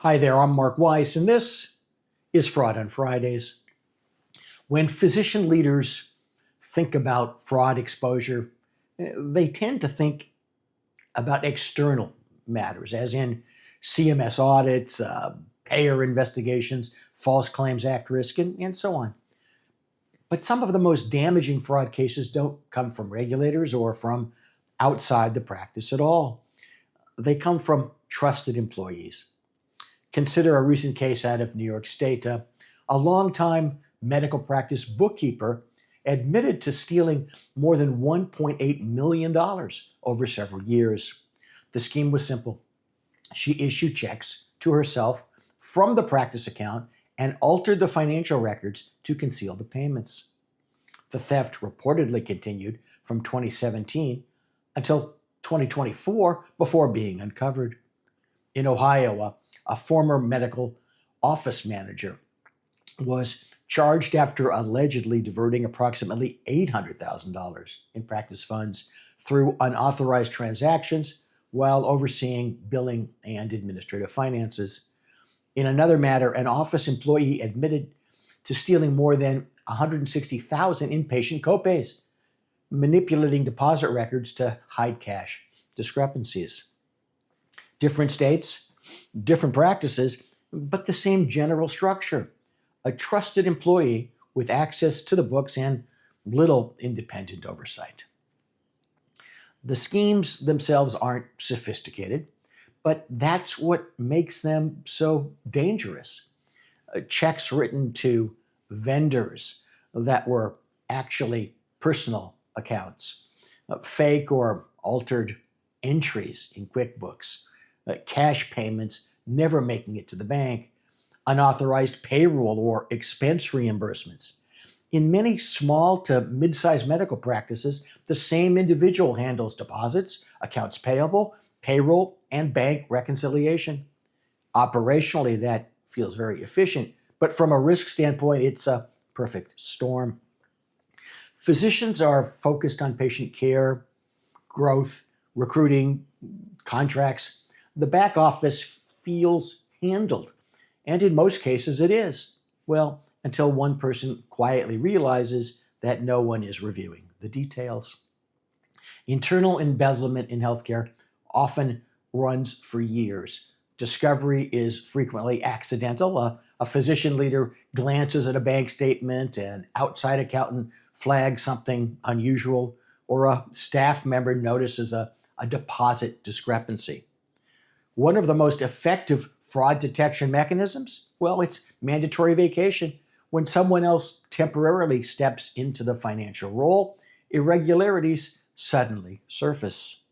Hi there, I'm Mark Weiss, and this is Fraud on Fridays. When physician leaders think about fraud exposure, they tend to think about external matters, as in CMS audits, payer investigations, False Claims Act risk, and so on. But some of the most damaging fraud cases don't come from regulators or from outside the practice at all. They come from trusted employees. Consider a recent case out of New York State. A longtime medical practice bookkeeper admitted to stealing more than $1.8 million over several years. The scheme was simple. She issued checks to herself from the practice account and altered the financial records to conceal the payments. The theft reportedly continued from 2017 until 2024 before being uncovered. In Ohio, a former medical office manager was charged after allegedly diverting approximately $800,000 in practice funds through unauthorized transactions while overseeing billing and administrative finances. In another matter, an office employee admitted to stealing more than $160,000 in patient copays, manipulating deposit records to hide cash discrepancies. Different states, different practices, but the same general structure. A trusted employee with access to the books and little independent oversight. The schemes themselves aren't sophisticated, but that's what makes them so dangerous. Checks written to vendors that were actually personal accounts, fake or altered entries in QuickBooks, cash payments never making it to the bank, unauthorized payroll or expense reimbursements. In many small to mid-sized medical practices, the same individual handles deposits, accounts payable, payroll, and bank reconciliation. Operationally, that feels very efficient, but from a risk standpoint, it's a perfect storm. Physicians are focused on patient care, growth, recruiting, contracts. The back office feels handled, and in most cases it is. Well, until one person quietly realizes that no one is reviewing the details. Internal embezzlement in healthcare often runs for years. Discovery is frequently accidental. A physician leader glances at a bank statement, an outside accountant flags something unusual, or a staff member notices a deposit discrepancy. One of the most effective fraud detection mechanisms? Well, it's mandatory vacation. When someone else temporarily steps into the financial role, irregularities suddenly surface.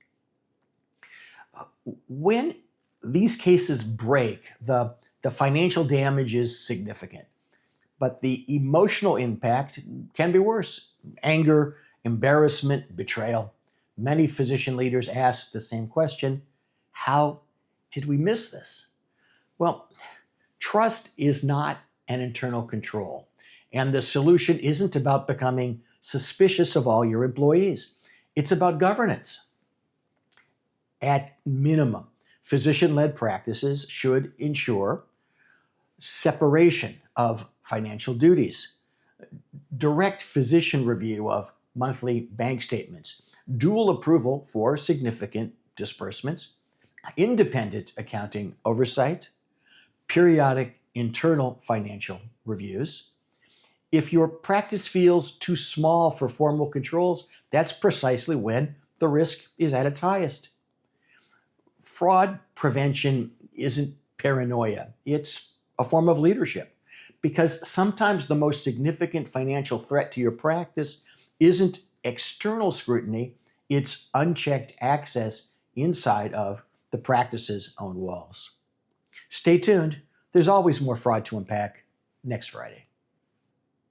When these cases break, the financial damage is significant, but the emotional impact can be worse. Anger, embarrassment, betrayal. Many physician leaders ask the same question: how did we miss this? Well, trust is not an internal control, and the solution isn't about becoming suspicious of all your employees. It's about governance. At minimum, physician-led practices should ensure separation of financial duties, direct physician review of monthly bank statements, dual approval for significant disbursements, independent accounting oversight, periodic internal financial reviews. If your practice feels too small for formal controls, that's precisely when the risk is at its highest. Fraud prevention isn't paranoia, it's a form of leadership, because sometimes the most significant financial threat to your practice isn't external scrutiny, it's unchecked access inside of the practice's own walls. Stay tuned. There's always more fraud to unpack next Friday.